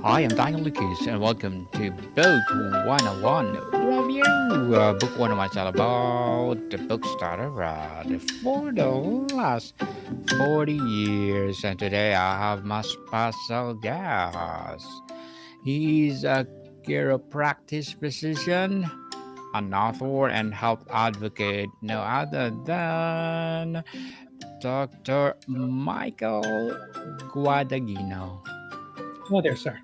Hi, I'm Daniel Lucas, and welcome to Book 101 Review. Book 101 is all about the books that I read for the last 40 years, and today I have my special guest. He's a chiropractic physician, an author, and health advocate, no other than Dr. Michael Guadagnino. Hello there, sir.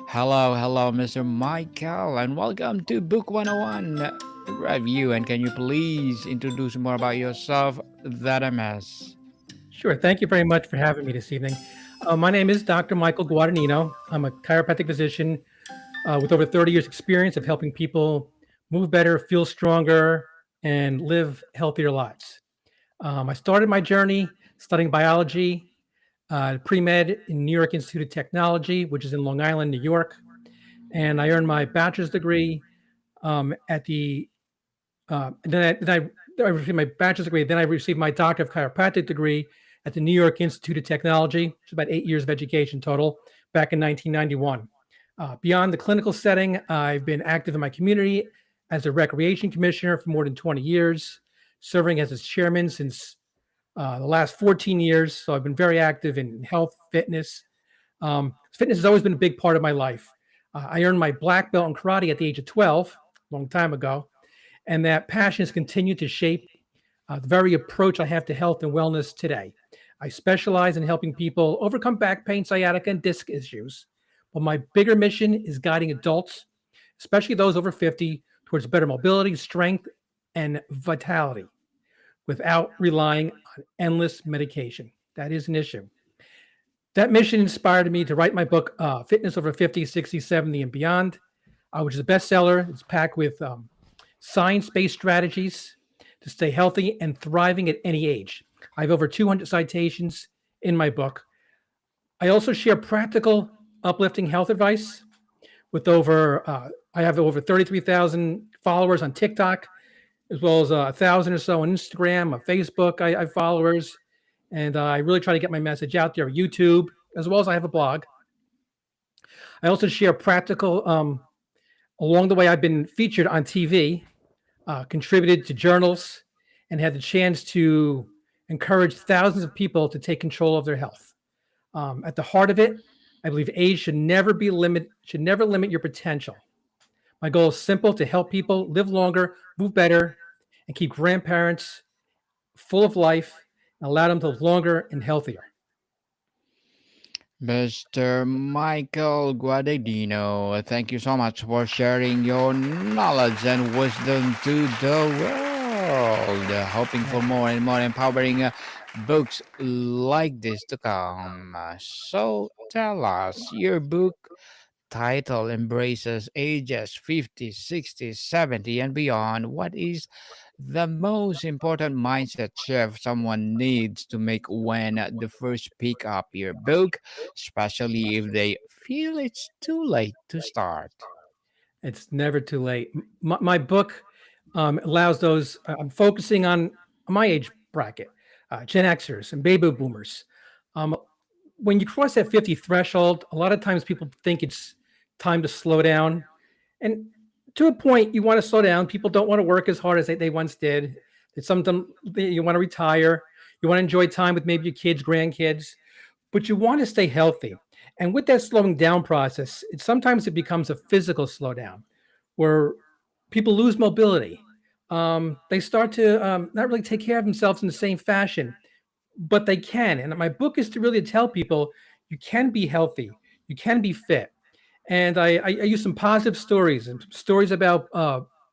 Hello, Mr. Michael, and welcome to Book 101 Review. And can you please introduce more about yourself? That I miss. Sure. Thank you very much for having me this evening. My name is Dr. Michael Guadagnino. I'm a chiropractic physician with over 30 years' experience of helping people move better, feel stronger, and live healthier lives. I started my journey studying biology, pre med in New York Institute of Technology, which is in Long Island, New York. And I earned my bachelor's degree at the then I received my bachelor's degree. Then I received my doctor of chiropractic degree at the New York Institute of Technology, which is about 8 years of education total, back in 1991. Beyond the clinical setting, I've been active in my community as a recreation commissioner for more than 20 years, serving as its chairman since the last 14 years. So I've been very active in health, fitness. Fitness has always been a big part of my life. I earned my black belt in karate at the age of 12, a long time ago, and that passion has continued to shape the very approach I have to health and wellness today. I specialize in helping people overcome back pain, sciatica, and disc issues. But my bigger mission is guiding adults, especially those over 50, towards better mobility, strength, and vitality without relying on endless medication. That is an issue. That mission inspired me to write my book, Fitness Over 50, 60, 70, and Beyond, which is a bestseller. It's packed with science based strategies to stay healthy and thriving at any age. I have over 200 citations in my book. I also share practical, uplifting health advice with I have over 33,000 followers on TikTok, as well as 1,000 or so on Instagram, Facebook. I have followers, and I really try to get my message out there. YouTube, as well as I have a blog. I also share practical. Along the way, I've been featured on TV, contributed to journals, and had the chance to encourage thousands of people to take control of their health. At the heart of it, I believe age should never limit your potential. My goal is simple: to help people live longer, move better, and keep grandparents full of life and allow them to live longer and healthier. Mr. Michael Guadagnino, thank you so much for sharing your knowledge and wisdom to the world. Hoping for Thank you. more and more empowering books like this to come. So tell us, your book title embraces ages 50, 60, 70, and beyond. What is the most important mindset shift someone needs to make when they first pick up your book, especially if they feel it's too late to start? It's never too late. My book allows those, I'm focusing on my age bracket, Gen Xers and baby boomers. Um, when you cross that 50 threshold, a lot of times people think it's time to slow down. And to a point, you want to slow down. People don't want to work as hard as they once did. It's something you want to retire. You want to enjoy time with maybe your kids, grandkids, but you want to stay healthy. And with that slowing down process, sometimes it becomes a physical slowdown where people lose mobility. They start to not really take care of themselves in the same fashion, but they can. And my book is to really tell people you can be healthy, you can be fit. And I use some positive stories and stories about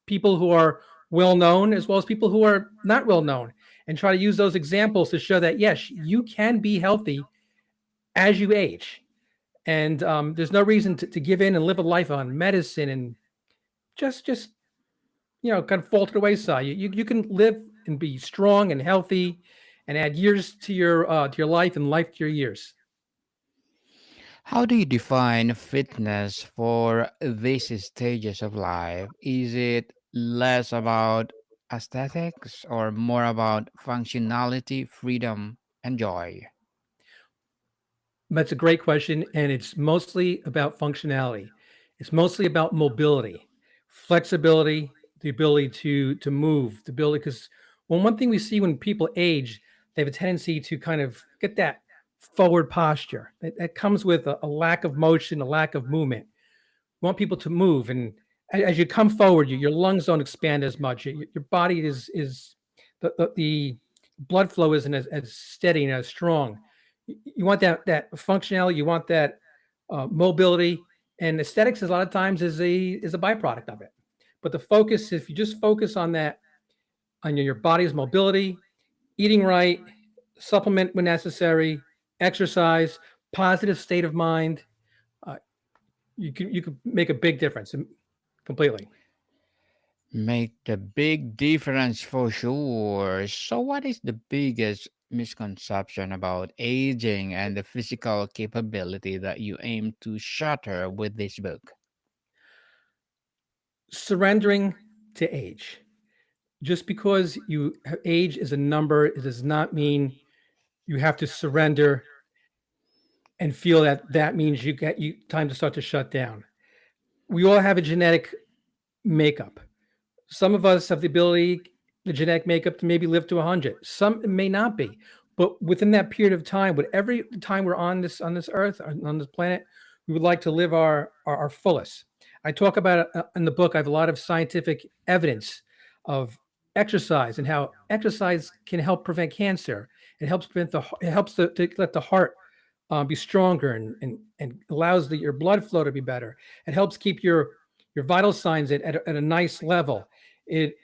people who are well known as well as people who are not well known, and try to use those examples to show that yes, you can be healthy as you age. And there's no reason to give in and live a life on medicine and just kind of fall to the wayside. You can live and be strong and healthy and add years to your life and life to your years. How do you define fitness for these stages of life? Is it less about aesthetics or more about functionality, freedom, and joy? That's a great question, and it's mostly about functionality. It's mostly about mobility, flexibility, the ability to move, the ability. Because one thing we see when people age, they have a tendency to kind of get that forward posture that comes with a lack of motion, a lack of movement. We want people to move, and as you come forward, your lungs don't expand as much. Your body is the blood flow isn't as steady and as strong. You want that functionality. You want that mobility, and aesthetics. A lot of times is a byproduct of it. But the focus, if you just focus on that, on your body's mobility, eating right, supplement when necessary, exercise, positive state of mind, uh, you could make a big difference completely. Make the big difference for sure. So, what is the biggest misconception about aging and the physical capability that you aim to shatter with this book? Surrendering to age. Just because you age is a number, it does not mean you have to surrender and feel that that means you time to start to shut down. We all have a genetic makeup. Some of us have the ability, the genetic makeup to maybe live to 100. Some it may not be. But within that period of time, whatever time we're on this earth, on this planet, we would like to live our fullest. I talk about it in the book. I have a lot of scientific evidence of exercise and how exercise can help prevent cancer. It helps it helps to let the heart be stronger and allows your blood flow to be better. It helps keep your vital signs at a nice level. It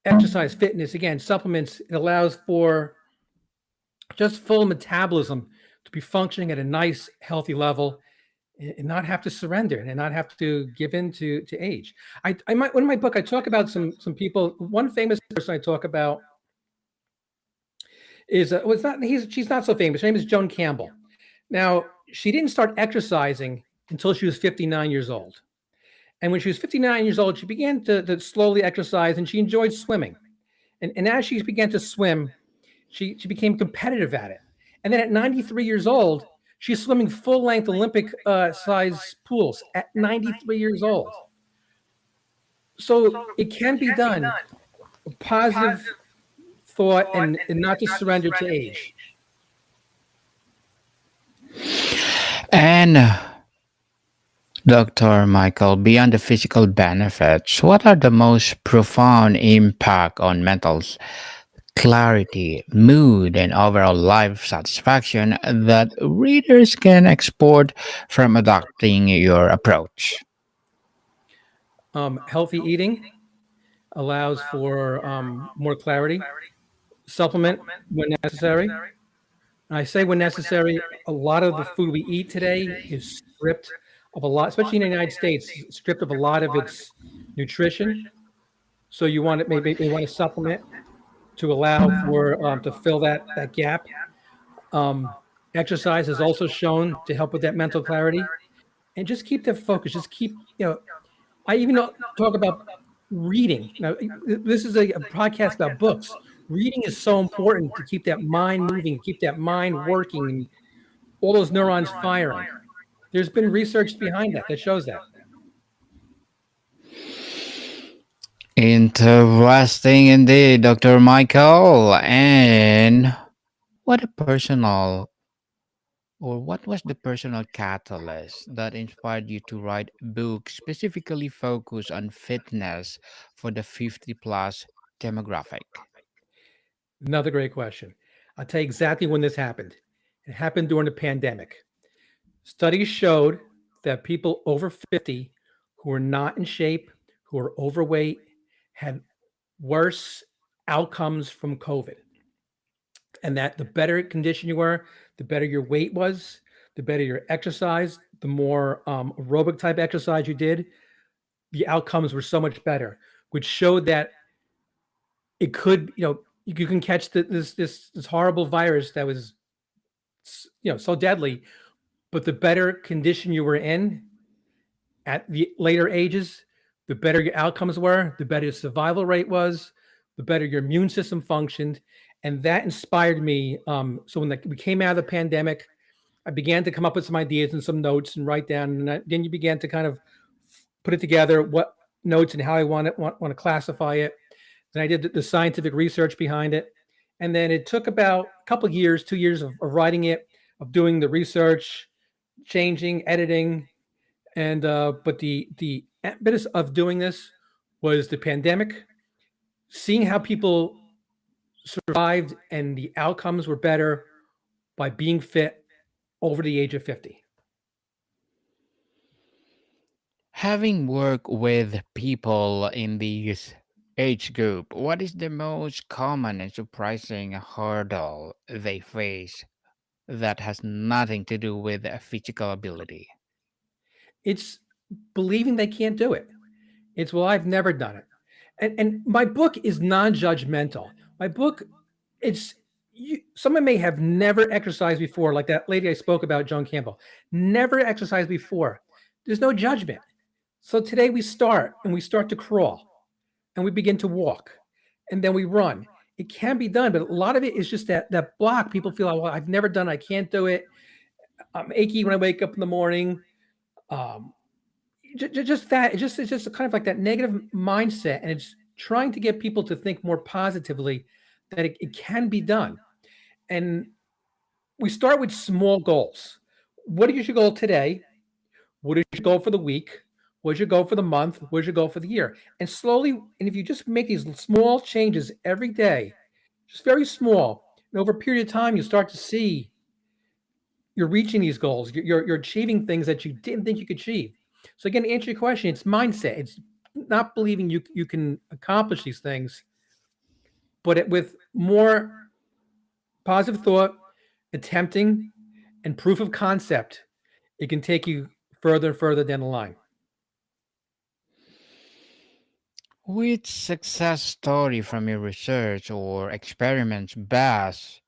exercise, fitness, again, supplements. It allows for just full metabolism to be functioning at a nice, healthy level, and not have to surrender and not have to give in to age. I might in my book I talk about some people. One famous person I talk about is well, it's not she's not so famous. Her name is Joan Campbell. Now she didn't start exercising until she was 59 years old. And when she was 59 years old, she began to slowly exercise and she enjoyed swimming. And as she began to swim, she became competitive at it. And then at 93 years old, she's swimming full length Olympic size pools at 93 years old. So it can be done. Positive thought and not to surrender to age. And Dr. Michael, beyond the physical benefits, what are the most profound impact on mental clarity, mood, and overall life satisfaction that readers can export from adopting your approach? Healthy eating allows for more clarity. Supplement when necessary. And I say when necessary, a lot of the food we eat today is stripped of a lot, especially in the United States, stripped of a lot of its nutrition. So you want it maybe you want to supplement to allow for to fill that gap. Um, Exercise is also shown to help with that mental clarity and just keep that focus. Just keep I even talk about reading. Now this is a podcast about books. Reading is so important to keep that mind moving, keep that mind working, and all those neurons firing. There's been research behind that shows that. Interesting indeed, Dr. Michael. And what a personal what was the personal catalyst that inspired you to write a book specifically focused on fitness for the 50 plus demographic? Another great question. I'll tell you exactly when this happened. It happened during the pandemic. Studies showed that people over 50 who were not in shape, who were overweight, had worse outcomes from COVID. And that the better condition you were, the better your weight was, the better your exercise, the more aerobic type exercise you did, the outcomes were so much better, which showed that it could, you can catch this horrible virus that was, so deadly. But the better condition you were in at the later ages, the better your outcomes were, the better your survival rate was, the better your immune system functioned. And that inspired me. So when we came out of the pandemic, I began to come up with some ideas and some notes and write down. And then you began to kind of put it together, what notes and how I want to classify it. Then I did the scientific research behind it. And then it took about a couple of years, 2 years of writing it, of doing the research, changing, editing. And but the impetus of doing this was the pandemic, seeing how people survived and the outcomes were better by being fit over the age of 50. Having worked with people in this age group, what is the most common and surprising hurdle they face that has nothing to do with physical ability? It's believing they can't do it. It's, well, I've never done it. And my book is non-judgmental. My book, it's someone may have never exercised before, like that lady I spoke about, Joan Campbell, never exercised before. There's no judgment. So today we start and we start to crawl and we begin to walk and then we run. It can be done, but a lot of it is just that block. People feel, oh, well, I've never done it. I can't do it. I'm achy when I wake up in the morning. Um, just that it's just kind of like that negative mindset, and it's trying to get people to think more positively that it can be done. And we start with small goals. What is your goal today? What is your goal for the week? What is your goal for the month? What is your goal for the year? And slowly, and if you just make these small changes every day, just very small, and over a period of time, you start to see you're reaching these goals. You're achieving things that you didn't think you could achieve. So again, to answer your question, it's mindset. It's not believing you can accomplish these things, but with more positive thought, attempting, and proof of concept, it can take you further and further down the line. Which success story from your research or experiments best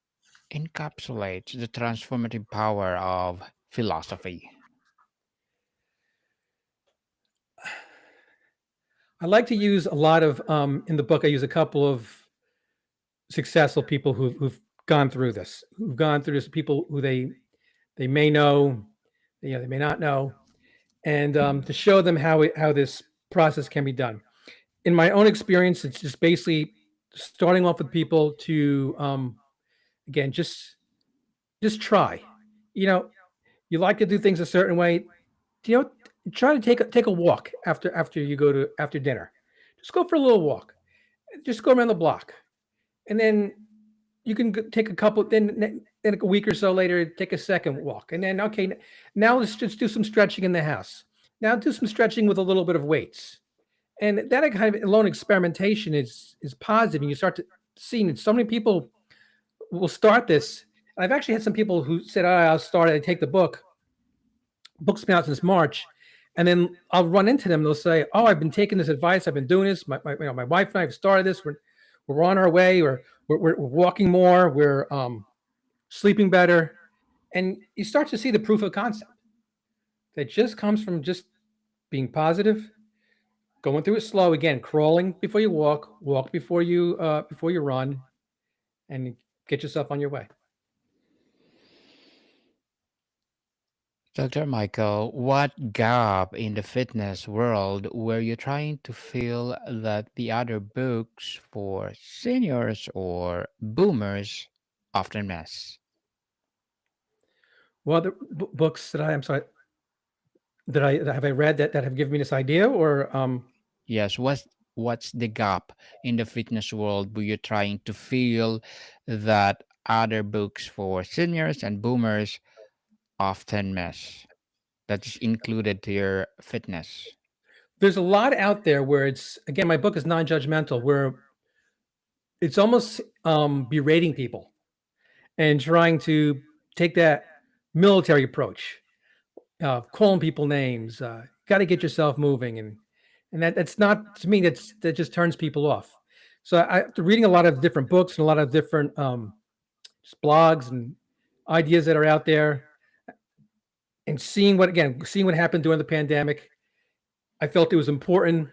encapsulates the transformative power of philosophy? I like to use a lot of in the book. I use a couple of successful people who've gone through this, people who they may know, they may not know, and to show them how this process can be done. In my own experience, it's just basically starting off with people to again just try. You know, you like to do things a certain way. You know, try to take a walk after you go to after dinner. Just go for a little walk. Just go around the block, and then you can take a couple. Then a week or so later, take a second walk, and then okay, now let's just do some stretching in the house. Now do some stretching with a little bit of weights, and that kind of alone experimentation is positive, and you start to see that so many people will start this. I've actually had some people who said, "Oh, I'll start it. I take the book's been out since March," and then I'll run into them. They'll say, "Oh, I've been taking this advice. I've been doing this. My wife and I have started this. We're on our way. Or we're walking more. We're sleeping better." And you start to see the proof of concept that just comes from just being positive, going through it slow. Again, crawling before you walk before you run, and get yourself on your way. Dr. Michael, what gap in the fitness world were you trying to fill that the other books for seniors or boomers often miss? Well, the books that I'm sorry, that have I read that have given me this idea, or Yes, what's the gap in the fitness world were you trying to fill that other books for seniors and boomers often miss? That is included to your fitness. there's a lot out there where it's, again, my book is non-judgmental, where it's almost berating people and trying to take that military approach, calling people names. Got to get yourself moving, and that's not, to me, that just turns people off. So after reading a lot of different books and a lot of different just blogs and ideas that are out there, and seeing what happened during the pandemic, I felt it was important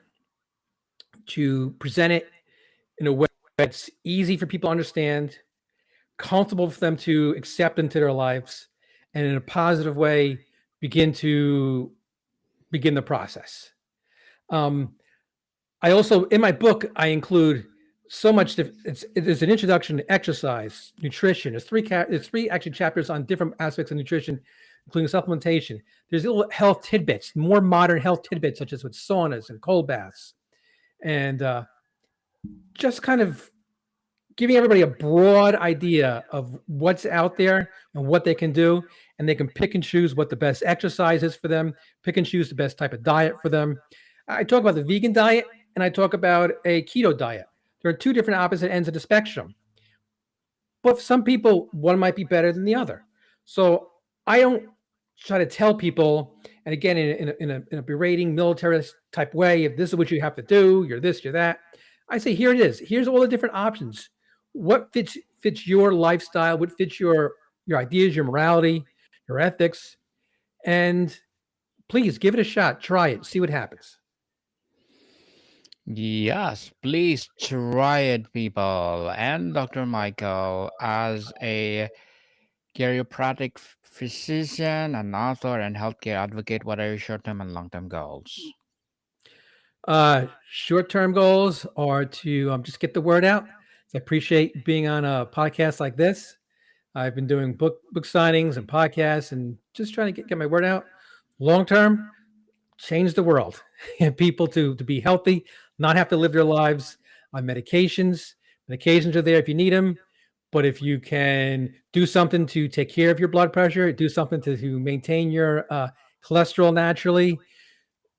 to present it in a way that's easy for people to understand, comfortable for them to accept into their lives, and in a positive way begin the process. Um, I also, in my book, I include so much. There's an introduction to exercise, nutrition. There's three actually chapters on different aspects of nutrition, including supplementation. There's little health tidbits, more modern health tidbits, such as with saunas and cold baths, and just kind of giving everybody a broad idea of what's out there and what they can do, and they can pick and choose what the best exercise is for them, pick and choose the best type of diet for them. I talk about the vegan diet and I talk about a keto diet. There are two different opposite ends of the spectrum, but for some people, one might be better than the other. So I don't try to tell people, and again, in a berating militarist type way, if this is what you have to do, you're this, you're that. I say, here it is. Here's all the different options. What fits your lifestyle? What fits your ideas, your morality, your ethics? And please give it a shot. Try it. See what happens. Yes, please try it, people. And Dr. Michael, as a chiropractic physician, an author, and healthcare advocate, what are your short term and long term goals? Short-term goals are to just get the word out. I appreciate being on a podcast like this. I've been doing book signings and podcasts and just trying to get my word out. Long term, change the world and people to be healthy, not have to live their lives on medications. Medications are there if you need them, but if you can do something to take care of your blood pressure, do something to maintain your cholesterol naturally,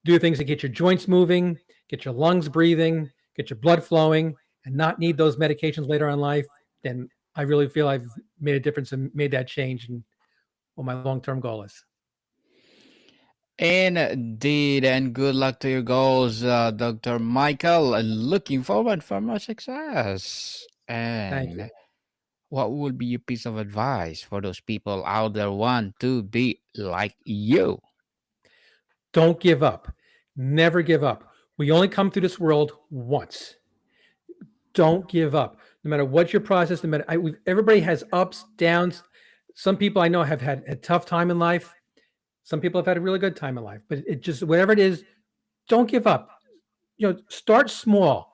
do things to get your joints moving, get your lungs breathing, get your blood flowing, and not need those medications later on in life, then I really feel I've made a difference and made that change and what my long-term goal is. Indeed, and good luck to your goals, Dr. Michael. Looking forward for more success. Thank you. And what would be your piece of advice for those people out there want to be like you? Don't give up. Never give up. We only come through this world once. Don't give up. No matter what your process, no matter everybody has ups, downs. Some people I know have had a tough time in life. Some people have had a really good time in life. But it just whatever it is, don't give up. Start small.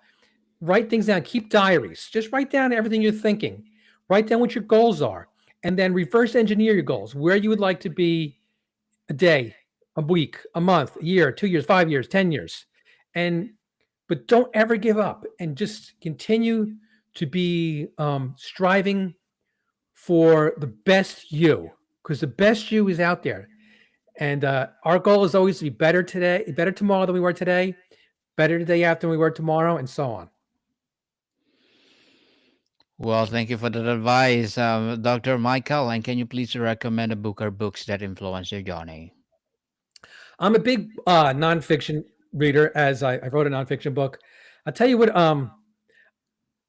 Write things down. Keep diaries. Just write down everything you're thinking. Write down what your goals are, and then reverse engineer your goals. Where you would like to be a day, a week, a month, a year, 2 years, 5 years, 10 years, and but don't ever give up and just continue to be striving for the best you, because the best you is out there. And our goal is always to be better today, better tomorrow than we were today, better the day after than we were tomorrow, and so on. Well, thank you for that advice, Dr. Michael. And can you please recommend a book or books that influence your journey? I'm a big nonfiction reader, as I wrote a nonfiction book. I'll tell you what.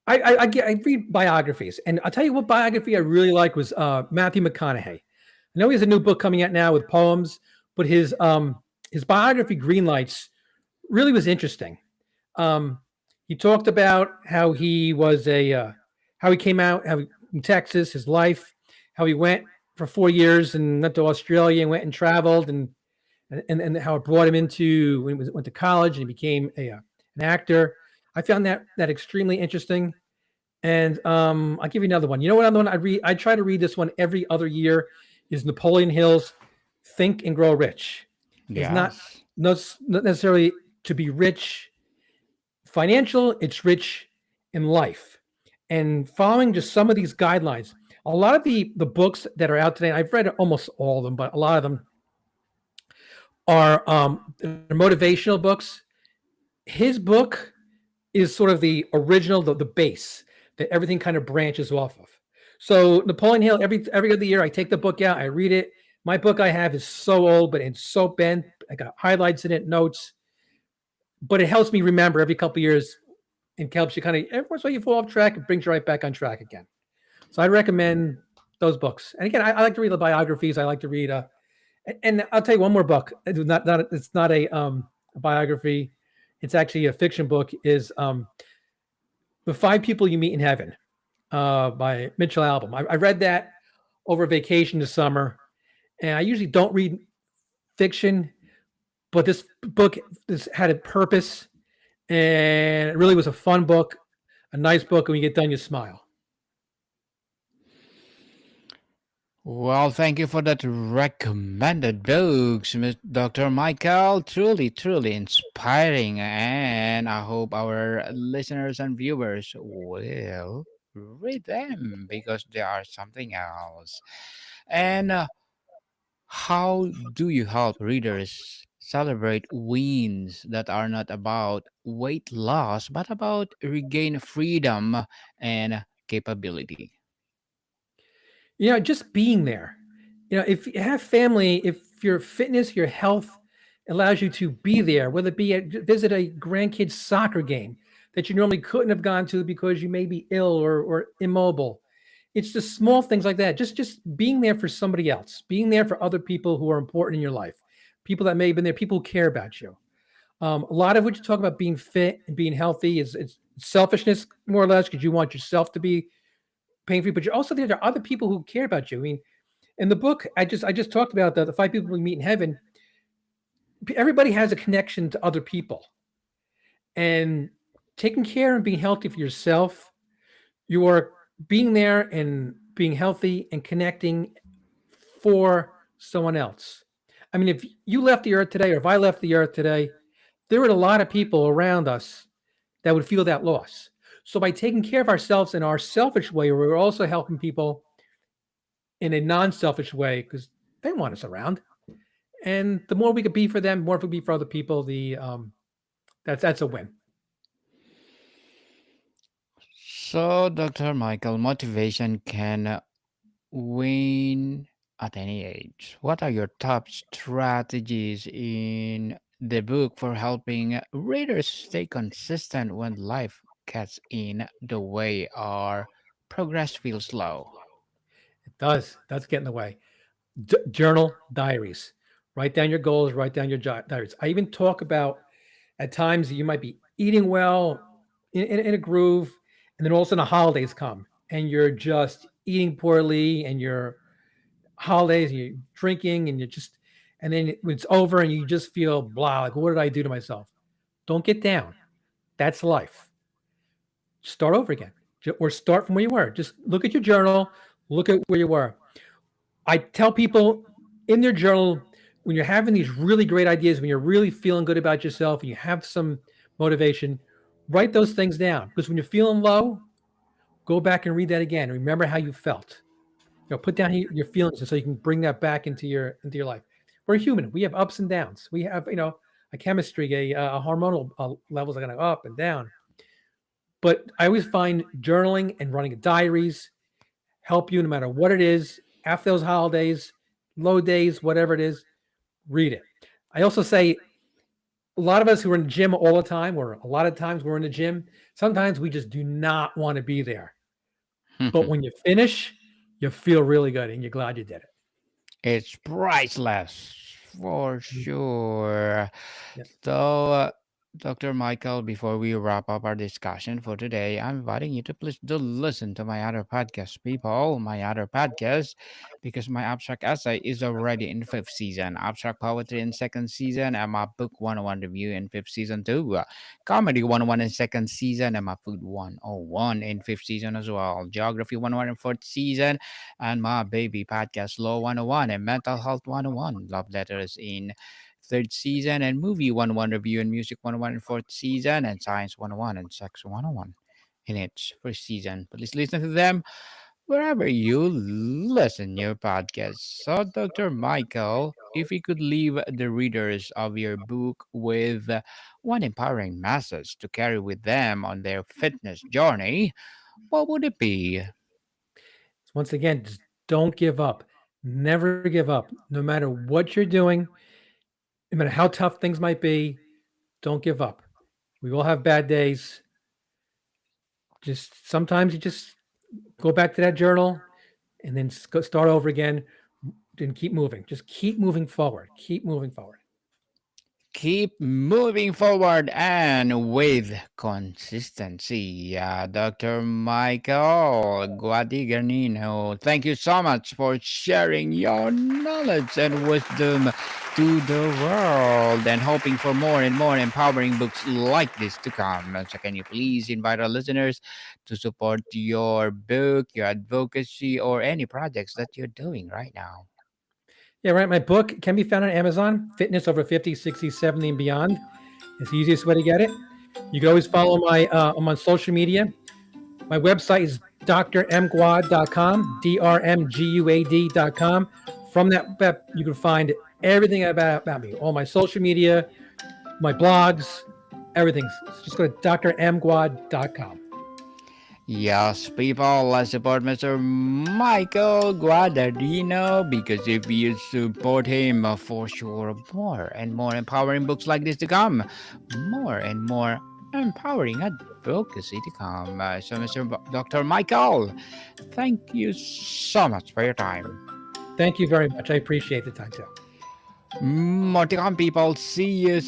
I read biographies, and I'll tell you what biography I really like was Matthew McConaughey. I know he has a new book coming out now with poems, but his biography, Greenlights, really was interesting. He talked about how he was how he came out in Texas, his life, how he went for 4 years and went to Australia and went and traveled, and how it brought him into when he went to college and he became an actor. I found that extremely interesting. And I'll give you another one. You know what other one I read? I try to read this one every other year. Is Napoleon Hill's "Think and Grow Rich." It's not Yes. not necessarily to be rich financial. It's rich in life. And following just some of these guidelines, a lot of the books that are out today, I've read almost all of them, but a lot of them are they're motivational books. His book is sort of the original, the base that everything kind of branches off of. So Napoleon Hill, every other year, I take the book out, I read it. My book I have is so old, but it's so bent. I got highlights in it, notes, but it helps me remember every couple of years and helps you kind of every once in a while you fall off track, it brings you right back on track again. So I recommend those books. And again, I like to read the biographies. I like to read and I'll tell you one more book. It's not a biography. It's actually a fiction book. Is The Five People You Meet in Heaven, by Mitchell Albom. I read that over vacation this summer, And I usually don't read fiction, but this had a purpose, and it really was a fun book, a nice book. And when you get done, you smile. Well, thank you for that recommended books, Dr. Michael. Truly, truly inspiring. And I hope our listeners and viewers will read them because they are something else. And how do you help readers celebrate wins that are not about weight loss, but about regain freedom and capability? Just being there. If you have family, if your fitness, your health allows you to be there, whether it be visit a grandkid's soccer game that you normally couldn't have gone to because you may be ill or immobile. It's just small things like that. Just being there for somebody else, being there for other people who are important in your life, people that may have been there, people who care about you. A lot of what you talk about being fit and being healthy is it's selfishness, more or less, because you want yourself to be pain free, but you're also there. There are other people who care about you. I mean, in the book, I just talked about the five people we meet in heaven. Everybody has a connection to other people, and taking care and being healthy for yourself, you are being there and being healthy and connecting for someone else. I mean, if you left the earth today, or if I left the earth today, there are a lot of people around us that would feel that loss. So by taking care of ourselves in our selfish way, we're also helping people in a non-selfish way because they want us around. And the more we could be for them, more we could be for other people. That's a win. So, Dr. Michael, motivation can wane at any age. What are your top strategies in the book for helping readers stay consistent when life gets in the way or progress feels slow? It does get in the way. Journal diaries. Write down your goals. Write down your diaries. I even talk about at times you might be eating well in a groove, and then all of a sudden the holidays come and you're just eating poorly, and you're holidays and you're drinking and you're just, and then when it's over and you just feel blah, like what did I do to myself? Don't get down. That's life. Start over again, or start from where you were. Just look at your journal, look at where you were. I tell people in their journal, when you're having these really great ideas, when you're really feeling good about yourself and you have some motivation, write those things down, because when you're feeling low, go back and read that again. Remember how you felt. Put down your feelings so you can bring that back into your life. We're human. We have ups and downs. We have a chemistry, a hormonal levels are going to go up and down. But I always find journaling and running diaries help you no matter what it is. After those holidays, low days, whatever it is, read it. I also say a lot of us who are in the gym all the time, or a lot of times we're in the gym, sometimes we just do not want to be there. But when you finish, you feel really good and you're glad you did it. It's priceless for Mm. sure. Yes. So, Dr. Michael, before we wrap up our discussion for today, I'm inviting you to please do listen to my other podcast, people, my other podcast, because my abstract essay is already in fifth season, abstract poetry in second season, and my book 101 review in fifth season too, comedy 101 in second season, and my food 101 in fifth season as well, geography 101 in fourth season, and my baby podcast Law 101 and mental health 101, love letters in third season, and movie 101 review and music 101 in fourth season, and science 101 and sex 101 in its first season. Please listen to them wherever you listen your podcast. So, Dr. Michael, if you could leave the readers of your book with one empowering message to carry with them on their fitness journey, what would it be? Once again, just don't give up. Never give up. No matter what you're doing, no matter how tough things might be, don't give up. We all have bad days. Just sometimes you just go back to that journal and then start over again and keep moving. Just keep moving forward. Keep moving forward. keep moving forward and with consistency. Dr. Michael Guadagnino, thank you so much for sharing your knowledge and wisdom to the world and hoping for more and more empowering books like this to come. So, can you please invite our listeners to support your book, your advocacy, or any projects that you're doing right now? Yeah, right. My book can be found on Amazon, Fitness Over 50, 60, 70, and Beyond. It's the easiest way to get it. You can always follow I'm on social media. My website is drmguad.com, drmguad.com. From that web, you can find everything about me, all my social media, my blogs, everything. So just go to drmguad.com. Yes, people, let's support Mr. Michael Guadagnino because if you support him, for sure, more and more empowering books like this to come, more and more empowering advocacy to come. So, Mr. Dr. Michael, thank you so much for your time. Thank you very much. I appreciate the time too. More to come, people. See you